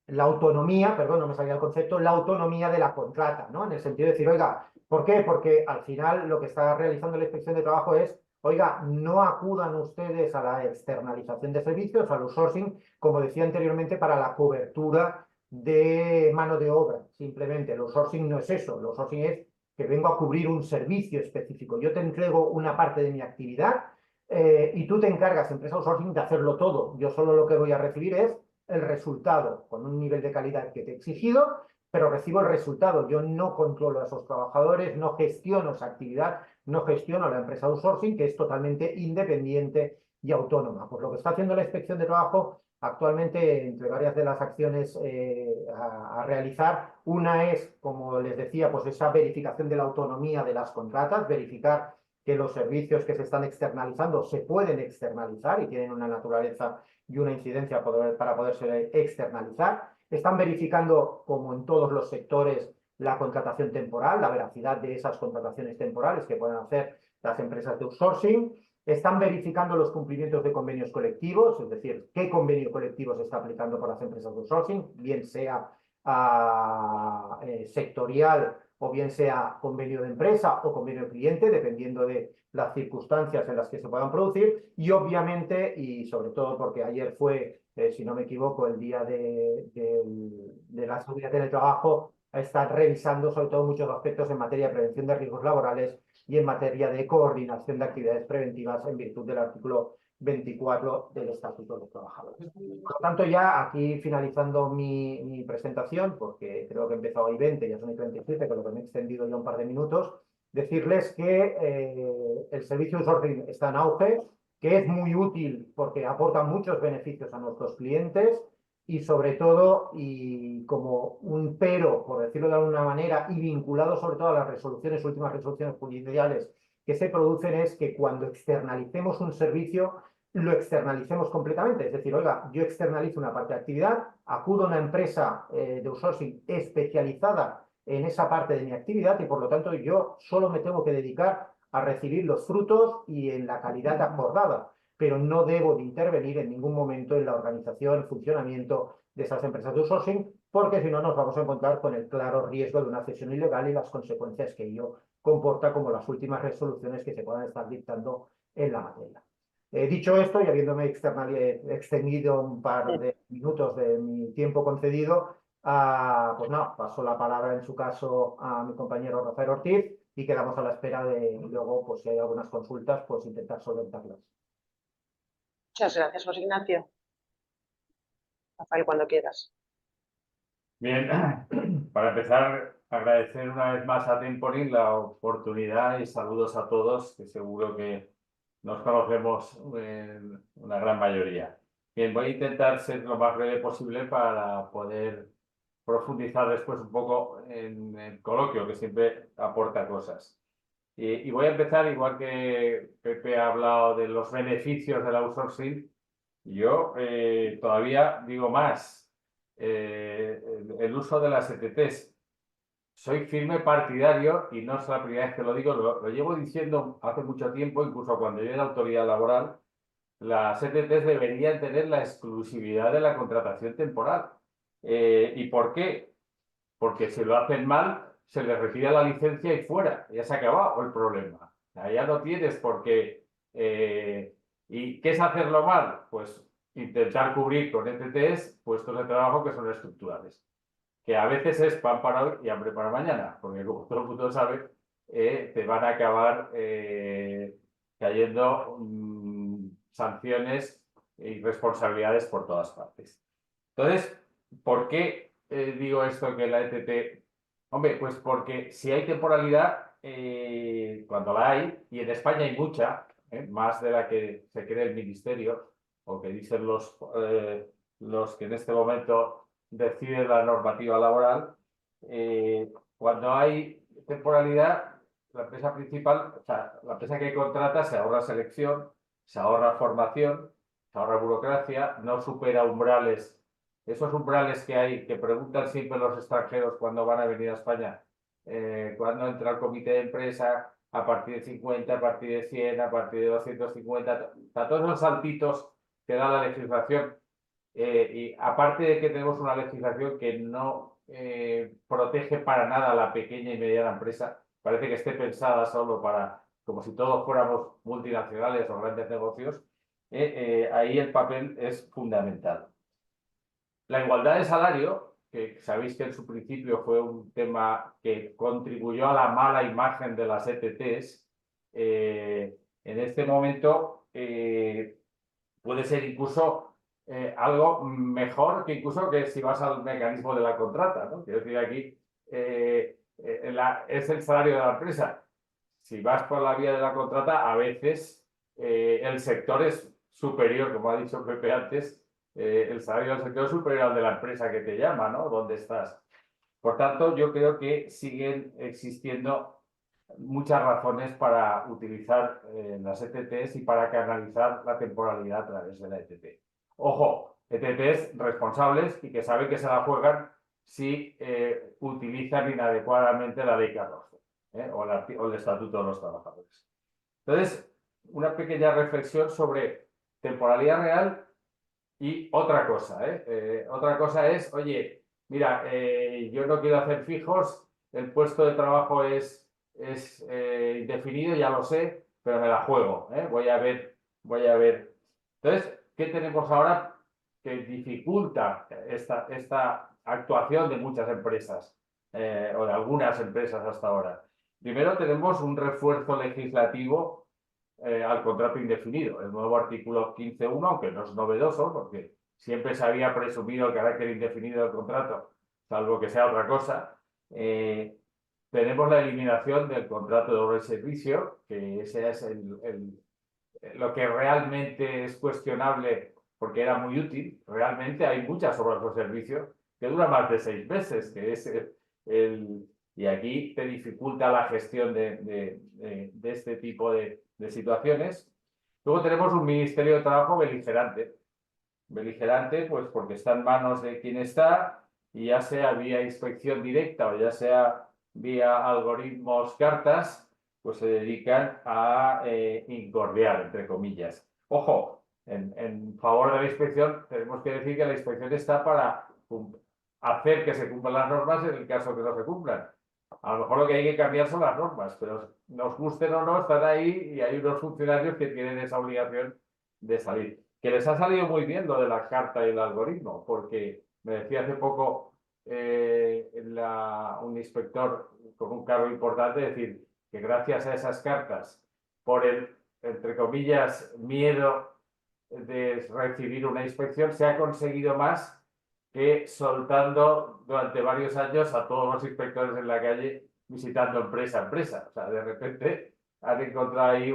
La autonomía, perdón, no me salía el concepto, la autonomía de la contrata, ¿no? En el sentido de decir, oiga, ¿por qué? Porque al final lo que está realizando la Inspección de Trabajo es, oiga, no acudan ustedes a la externalización de servicios, al outsourcing, como decía anteriormente, para la cobertura de mano de obra. Simplemente, el outsourcing no es eso, el outsourcing es que vengo a cubrir un servicio específico. Yo te entrego una parte de mi actividad y tú te encargas, empresa outsourcing, de hacerlo todo. Yo solo lo que voy a recibir es el resultado con un nivel de calidad que te he exigido, pero recibo el resultado. Yo no controlo a esos trabajadores, no gestiono esa actividad, no gestiono la empresa outsourcing, que es totalmente independiente y autónoma. Pues lo que está haciendo la Inspección de Trabajo actualmente, entre varias de las acciones a realizar, una es, como les decía, pues esa verificación de la autonomía de las contratas, verificar que los servicios que se están externalizando se pueden externalizar y tienen una naturaleza y una incidencia para poderse externalizar. Están verificando, como en todos los sectores, la contratación temporal, la veracidad de esas contrataciones temporales que pueden hacer las empresas de outsourcing. Están verificando los cumplimientos de convenios colectivos, es decir, qué convenio colectivo se está aplicando por las empresas de outsourcing, bien sea sectorial o bien sea convenio de empresa o convenio de cliente, dependiendo de las circunstancias en las que se puedan producir. Y obviamente, y sobre todo porque ayer fue, si no me equivoco, el día de la seguridad en el trabajo, están revisando sobre todo muchos aspectos en materia de prevención de riesgos laborales y en materia de coordinación de actividades preventivas en virtud del artículo 24 del Estatuto de los Trabajadores. Por lo tanto, ya aquí finalizando mi presentación, porque creo que he empezado hoy 20, ya son y 37, con lo que me he extendido ya un par de minutos, decirles que el servicio de outsourcing está en auge, que es muy útil porque aporta muchos beneficios a nuestros clientes y sobre todo, y como un pero, por decirlo de alguna manera, y vinculado sobre todo a las últimas resoluciones judiciales que se producen, es que cuando externalicemos un servicio, lo externalicemos completamente. Es decir, oiga, yo externalizo una parte de actividad, acudo a una empresa de outsourcing especializada en esa parte de mi actividad y por lo tanto yo solo me tengo que dedicar a recibir los frutos y en la calidad acordada, pero no debo de intervenir en ningún momento en la organización, el funcionamiento de esas empresas de outsourcing, porque si no nos vamos a encontrar con el claro riesgo de una cesión ilegal y las consecuencias que ello comporta, como las últimas resoluciones que se puedan estar dictando en la materia. Dicho esto, y habiéndome extendido un par de minutos de mi tiempo concedido, pues no, paso la palabra en su caso a mi compañero Rafael Ortiz y quedamos a la espera de luego, pues si hay algunas consultas, pues intentar solventarlas. Muchas gracias, José Ignacio. Rafael, cuando quieras. Bien, para empezar, agradecer una vez más a Temporin la oportunidad y saludos a todos, que seguro que nos conocemos en una gran mayoría. Bien, voy a intentar ser lo más breve posible para poder profundizar después un poco en el coloquio, que siempre aporta cosas. Y voy a empezar, igual que Pepe ha hablado de los beneficios del outsourcing, yo todavía digo más. El uso de las ETTs. Soy firme partidario, y no es la primera vez que lo digo, lo llevo diciendo hace mucho tiempo, incluso cuando yo era autoridad laboral, las ETTs deberían tener la exclusividad de la contratación temporal. ¿Y por qué? Porque si lo hacen mal, se les retira la licencia y fuera, ya se ha acabado el problema. Ya no tienes por qué. ¿Y qué es hacerlo mal? Pues intentar cubrir con ETTs puestos de trabajo que son estructurales, que a veces es pan para hoy y hambre para mañana, porque como todo el mundo sabe, te van a acabar cayendo sanciones y responsabilidades por todas partes. Entonces, ¿por qué digo esto que la ETT? Hombre, pues porque si hay temporalidad, cuando la hay, y en España hay mucha, más de la que se cree el Ministerio, o que dicen los que en este momento deciden la normativa laboral, cuando hay temporalidad, la empresa principal, o sea, la empresa que contrata se ahorra selección, se ahorra formación, se ahorra burocracia, no supera umbrales. Esos umbrales que hay, que preguntan siempre los extranjeros cuando van a venir a España, cuando entra el comité de empresa, a partir de 50, a partir de 100, a partir de 250, a todos los saltitos que da la legislación. Y aparte de que tenemos una legislación que no protege para nada a la pequeña y mediana empresa, parece que esté pensada solo para, como si todos fuéramos multinacionales o grandes negocios, ahí el papel es fundamental. La igualdad de salario, que sabéis que en su principio fue un tema que contribuyó a la mala imagen de las ETTs, en este momento puede ser incluso algo mejor que incluso que si vas al mecanismo de la contrata, ¿no? Quiero decir, aquí es el salario de la empresa. Si vas por la vía de la contrata, a veces el sector es superior, como ha dicho Pepe antes, el salario del sector es superior al de la empresa que te llama, ¿no? ¿Dónde estás? Por tanto, yo creo que siguen existiendo muchas razones para utilizar las ETTs y para canalizar la temporalidad a través de la ETT. Ojo, ETTs responsables y que saben que se la juegan si utilizan inadecuadamente la ley 14 o el Estatuto de los Trabajadores. Entonces, una pequeña reflexión sobre temporalidad real y otra cosa. Otra cosa es, oye, mira, yo no quiero hacer fijos, el puesto de trabajo es indefinido, ya lo sé, pero me la juego, ¿eh? Voy a ver. Entonces, ¿qué tenemos ahora que dificulta esta actuación de muchas empresas o de algunas empresas hasta ahora? Primero, tenemos un refuerzo legislativo al contrato indefinido, el nuevo artículo 15.1, aunque no es novedoso, porque siempre se había presumido el carácter indefinido del contrato, salvo que sea otra cosa. Tenemos la eliminación del contrato de obra y servicio, que ese es lo que realmente es cuestionable porque era muy útil. Realmente hay muchas obras o servicios que duran más de 6 meses, que es y aquí te dificulta la gestión de este tipo de situaciones. Luego tenemos un Ministerio de Trabajo beligerante. Beligerante, pues porque está en manos de quien está, y ya sea vía inspección directa o ya sea vía algoritmos, cartas, pues se dedican a incordiar, entre comillas. Ojo, en favor de la inspección, tenemos que decir que la inspección está para hacer que se cumplan las normas en el caso que no se cumplan. A lo mejor lo que hay que cambiar son las normas, pero nos gusten o no, están ahí y hay unos funcionarios que tienen esa obligación de salir. Que les ha salido muy bien lo de la carta y el algoritmo, porque me decía hace poco un inspector con un cargo importante decir que gracias a esas cartas, por el, entre comillas, miedo de recibir una inspección, se ha conseguido más que soltando durante varios años a todos los inspectores en la calle visitando empresa a empresa. O sea, de repente han encontrado ahí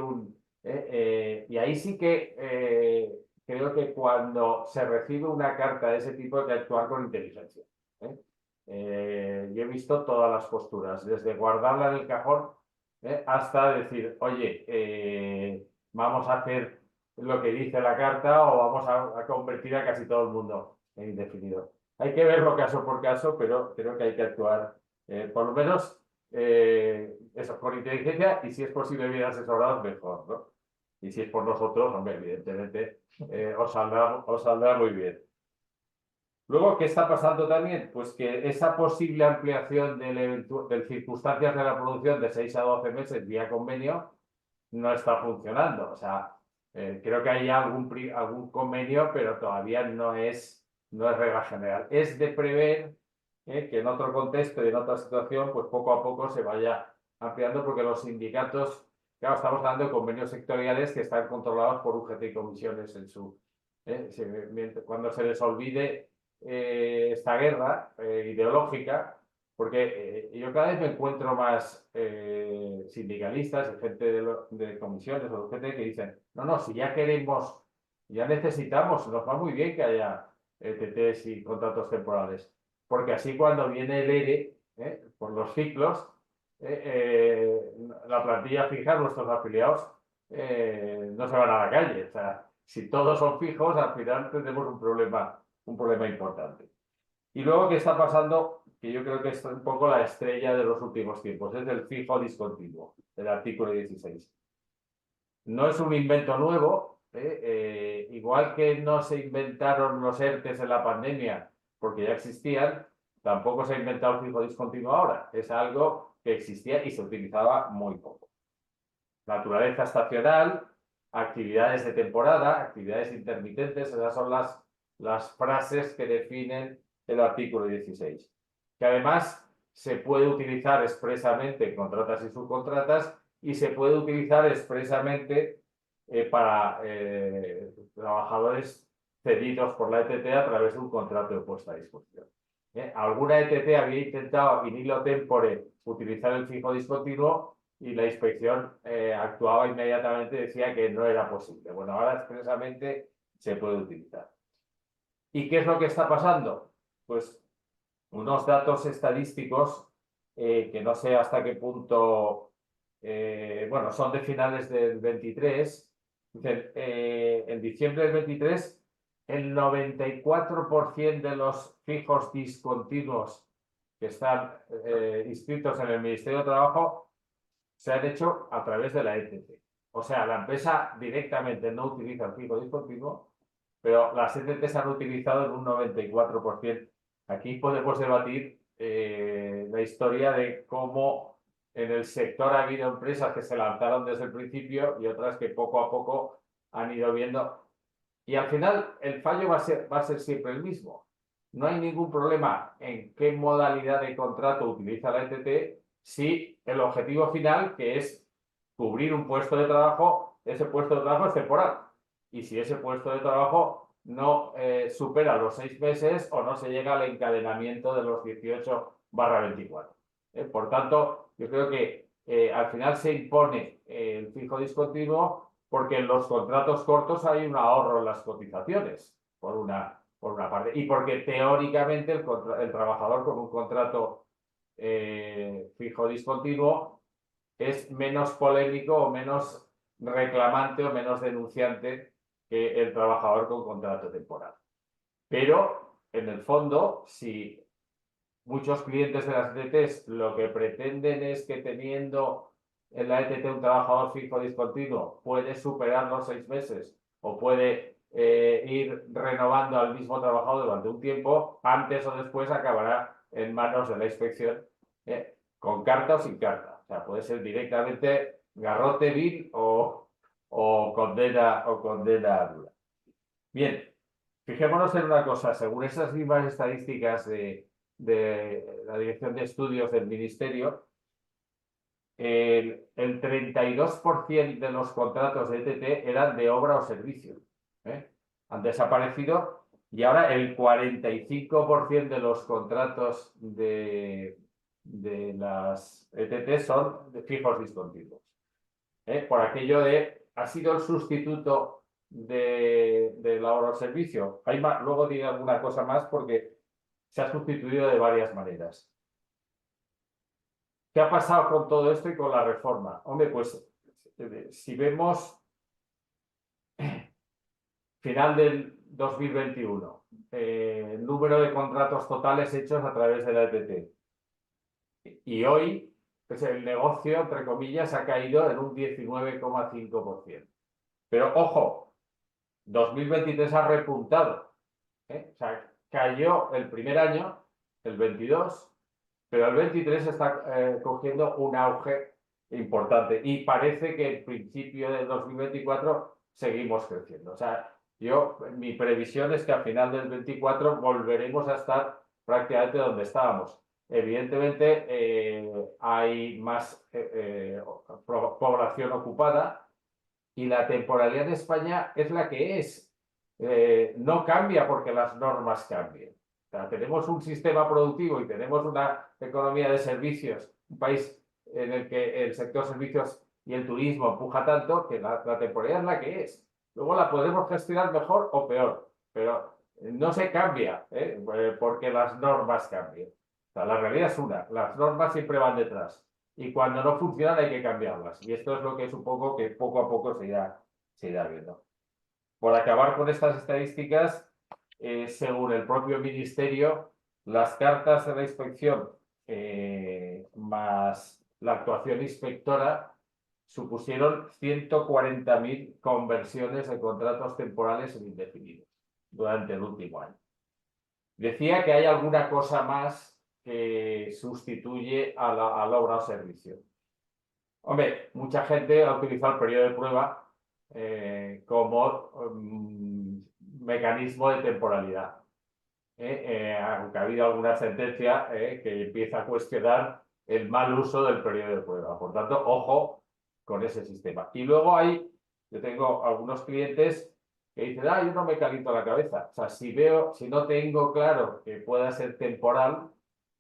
y ahí sí que creo que cuando se recibe una carta de ese tipo hay que actuar con inteligencia. Yo he visto todas las posturas, desde guardarla en el cajón hasta decir, oye, vamos a hacer lo que dice la carta o vamos a convertir a casi todo el mundo en indefinido. Hay que verlo caso por caso, pero creo que hay que actuar, por lo menos, eso, con inteligencia, y si es posible bien asesorados, mejor, ¿no? Y si es por nosotros, hombre, evidentemente os saldrá muy bien. Luego, ¿qué está pasando también? Pues que esa posible ampliación de circunstancias de la producción de 6 a 12 meses vía convenio no está funcionando. O sea, creo que hay algún convenio, pero todavía no es regla general. Es de prever que en otro contexto y en otra situación, pues poco a poco se vaya ampliando, porque los sindicatos, claro, estamos hablando de convenios sectoriales que están controlados por UGT y comisiones cuando se les olvide esta guerra ideológica, porque yo cada vez me encuentro más sindicalistas y gente de comisiones o de UGT que dicen, no, si ya queremos, ya necesitamos, nos va muy bien que haya ETTs y contratos temporales, porque así cuando viene el ERE, por los ciclos, la plantilla fija, nuestros afiliados, no se van a la calle. O sea, si todos son fijos, al final tendremos un problema importante. Y luego, ¿qué está pasando? Que yo creo que es un poco la estrella de los últimos tiempos, es el fijo discontinuo, el artículo 16. No es un invento nuevo, igual que no se inventaron los ERTEs en la pandemia porque ya existían, tampoco se ha inventado el fijo discontinuo ahora. Es algo que existía y se utilizaba muy poco. Naturaleza estacional, actividades de temporada, actividades intermitentes, esas son las frases que definen el artículo 16. Que además se puede utilizar expresamente en contratas y subcontratas, y se puede utilizar expresamente para trabajadores cedidos por la ETT a través de un contrato de puesta a disposición. Alguna ETT había intentado in illo tempore utilizar el fijo discontinuo y la inspección actuaba inmediatamente y decía que no era posible. Bueno, ahora expresamente se puede utilizar. ¿Y qué es lo que está pasando? Pues unos datos estadísticos que no sé hasta qué punto, bueno, son de finales del 23. Dicen, en diciembre del 23, el 94% de los fijos discontinuos que están inscritos en el Ministerio de Trabajo se han hecho a través de la ETT. O sea, la empresa directamente no utiliza el fijo discontinuo, pero las ETT se han utilizado en un 94%. Aquí podemos debatir la historia de cómo en el sector ha habido empresas que se lanzaron desde el principio y otras que poco a poco han ido viendo. Y al final el fallo va a ser siempre el mismo. No hay ningún problema en qué modalidad de contrato utiliza la ETT si el objetivo final, que es cubrir un puesto de trabajo, ese puesto de trabajo es temporal. Y si ese puesto de trabajo no supera los 6 meses o no se llega al encadenamiento de los 18/24. Por tanto, yo creo que al final se impone el fijo discontinuo porque en los contratos cortos hay un ahorro en las cotizaciones, por una parte, y porque teóricamente el trabajador con un contrato fijo discontinuo es menos polémico o menos reclamante o menos denunciante que el trabajador con contrato temporal. Pero, en el fondo, si muchos clientes de las ETTs lo que pretenden es que teniendo en la ETT un trabajador fijo discontinuo puede superar los 6 meses o puede ir renovando al mismo trabajador durante un tiempo, antes o después acabará en manos de la inspección, con carta o sin carta. O sea, puede ser directamente garrote vil o condena dura. Bien, fijémonos en una cosa. Según esas mismas estadísticas de la Dirección de Estudios del Ministerio, el 32% de los contratos de ETT eran de obra o servicio. Han desaparecido y ahora el 45% de los contratos de las ETT son de fijos discontinuos. Por aquello de, ha sido el sustituto de la obra o servicio. Luego diré alguna cosa más porque se ha sustituido de varias maneras. ¿Qué ha pasado con todo esto y con la reforma? Hombre, pues si vemos final del 2021, el número de contratos totales hechos a través de la ETT. Y hoy, pues el negocio, entre comillas, ha caído en un 19,5%. Pero ojo, 2023 ha repuntado. O sea, cayó el primer año, el 22, pero el 23 está cogiendo un auge importante y parece que en principio del 2024 seguimos creciendo. O sea, mi previsión es que al final del 24 volveremos a estar prácticamente donde estábamos. Evidentemente hay más población ocupada y la temporalidad en España es la que es. No cambia porque las normas cambien. O sea, tenemos un sistema productivo y tenemos una economía de servicios, un país en el que el sector servicios y el turismo empuja tanto que la temporalidad es la que es. Luego la podemos gestionar mejor o peor, pero no se cambia porque las normas cambien. O sea, la realidad es una, las normas siempre van detrás y cuando no funcionan hay que cambiarlas. Y esto es lo que supongo que poco a poco se irá viendo. Por acabar con estas estadísticas, según el propio ministerio, las cartas de la inspección más la actuación inspectora supusieron 140.000 conversiones de contratos temporales en indefinidos durante el último año. Decía que hay alguna cosa más que sustituye a la obra o servicio. Hombre, mucha gente ha utilizado el periodo de prueba como mecanismo de temporalidad. Aunque ha habido alguna sentencia que empieza a cuestionar el mal uso del periodo de prueba. Por tanto, ojo con ese sistema. Y luego yo tengo algunos clientes que dicen, yo no me caliento la cabeza. O sea, si no tengo claro que pueda ser temporal,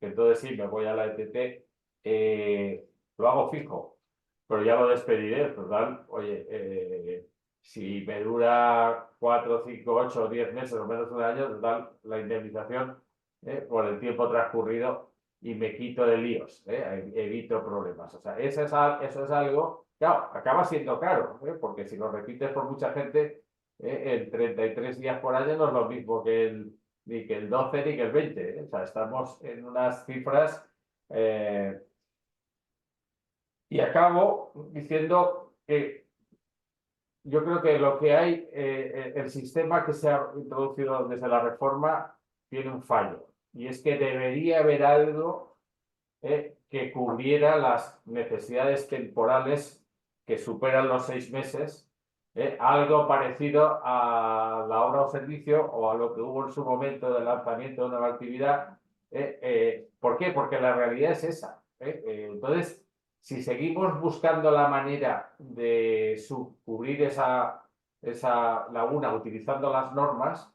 que entonces sí, me voy a la ETT, lo hago fijo, pero ya lo despediré. Total, oye, si me dura 4, 5, 8 o 10 meses o menos de un año, total, la indemnización por el tiempo transcurrido y me quito de líos, evito problemas. O sea, eso es algo, claro, acaba siendo caro, porque si lo repites por mucha gente, el 33 días por año no es lo mismo ni que el 12 ni que el 20. O sea, estamos en unas cifras. Y acabo diciendo que yo creo que lo que hay, el sistema que se ha introducido desde la reforma tiene un fallo. y es que debería haber algo que cubriera las necesidades temporales que superan los 6 meses, algo parecido a la obra o servicio o a lo que hubo en su momento del lanzamiento de una nueva actividad. ¿Por qué? Porque la realidad es esa. Entonces, si seguimos buscando la manera de cubrir esa laguna utilizando las normas,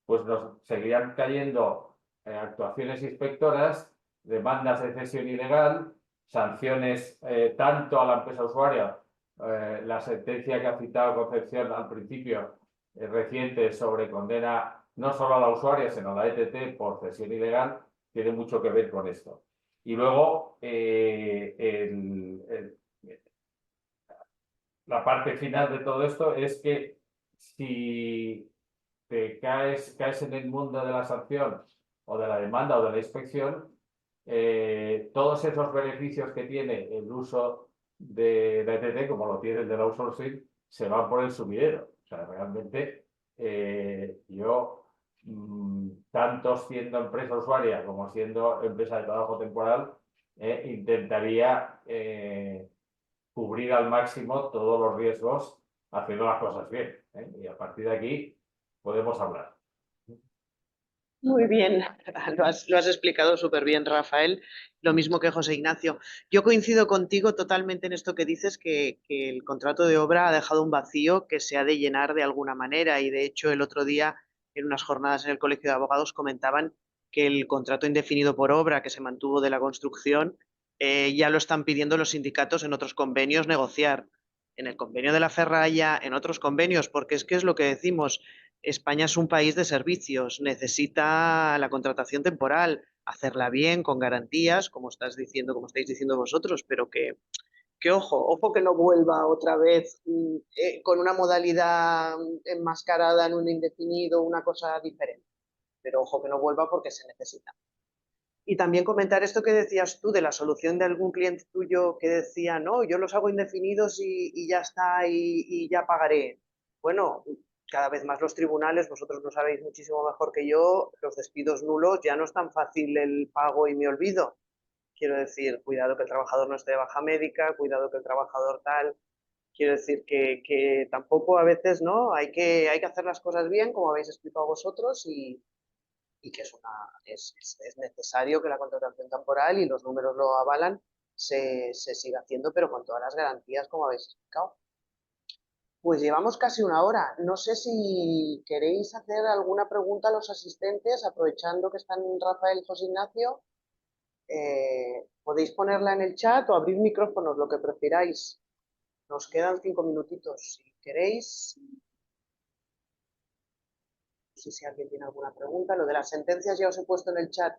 pues nos seguirán cayendo actuaciones inspectoras, demandas de cesión ilegal, sanciones tanto a la empresa usuaria, la sentencia que ha citado Concepción al principio, reciente, sobre condena no solo a la usuaria, sino a la ETT por cesión ilegal, tiene mucho que ver con esto. Y luego, la parte final de todo esto es que si te caes en el mundo de la sanción o de la demanda o de la inspección, todos esos beneficios que tiene el uso de la ETT, como lo tiene el del outsourcing, se van por el sumidero. O sea, realmente yo, tanto siendo empresa usuaria como siendo empresa de trabajo temporal, intentaría cubrir al máximo todos los riesgos haciendo las cosas bien. Y a partir de aquí podemos hablar. Muy bien, lo has explicado súper bien, Rafael. Lo mismo que José Ignacio. Yo coincido contigo totalmente en esto que dices, que el contrato de obra ha dejado un vacío que se ha de llenar de alguna manera. Y de hecho, el otro día, en unas jornadas en el Colegio de Abogados, comentaban que el contrato indefinido por obra que se mantuvo de la construcción ya lo están pidiendo los sindicatos en otros convenios negociar. En el convenio de la Ferralla, en otros convenios, porque es que es lo que decimos. España es un país de servicios, necesita la contratación temporal, hacerla bien, con garantías, como estás diciendo, como estáis diciendo vosotros, pero que ojo que no vuelva otra vez con una modalidad enmascarada en un indefinido, una cosa diferente. Pero ojo que no vuelva porque se necesita. Y también comentar esto que decías tú de la solución de algún cliente tuyo que decía, no, yo los hago indefinidos y ya está, y ya pagaré. Bueno, cada vez más los tribunales, vosotros lo sabéis muchísimo mejor que yo, los despidos nulos ya no es tan fácil el pago y me olvido. Quiero decir, cuidado que el trabajador no esté de baja médica, cuidado que el trabajador tal. Quiero decir que tampoco a veces, ¿no? Hay que hacer las cosas bien, como habéis explicado vosotros, y que es necesario que la contratación temporal, y los números lo avalan, se siga haciendo, pero con todas las garantías, como habéis explicado. Pues llevamos casi una hora. No sé si queréis hacer alguna pregunta a los asistentes, aprovechando que están Rafael y José Ignacio. Podéis ponerla en el chat o abrir micrófonos, lo que prefiráis. Nos quedan 5 minutitos. Si queréis, no sé si alguien tiene alguna pregunta. Lo de las sentencias ya os he puesto en el chat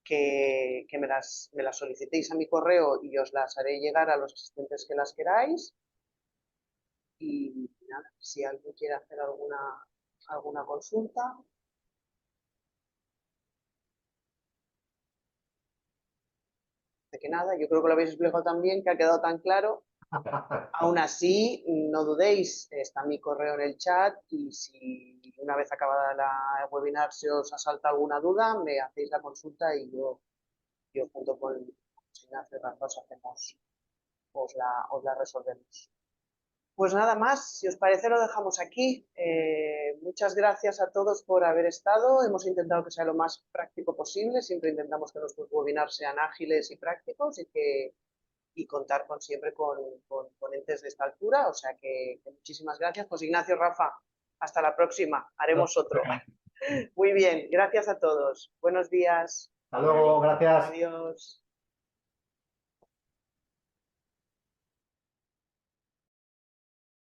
que me las solicitéis a mi correo y os las haré llegar a los asistentes que las queráis. Y nada, si alguien quiere hacer alguna consulta. De que nada, yo creo que lo habéis explicado tan bien, que ha quedado tan claro. Aún así, no dudéis, está mi correo en el chat, y si una vez acabada la webinar se os asalta alguna duda, me hacéis la consulta y yo junto con Ignacio y Rafa os la resolvemos. Pues nada más, si os parece lo dejamos aquí. Muchas gracias a todos por haber estado. Hemos intentado que sea lo más práctico posible. Siempre intentamos que nuestros webinars sean ágiles y prácticos, y contar siempre con ponentes de esta altura. O sea que muchísimas gracias. Pues Ignacio, Rafa, hasta la próxima. Haremos otro. Muy bien, gracias a todos. Buenos días. Hasta luego, gracias. Adiós.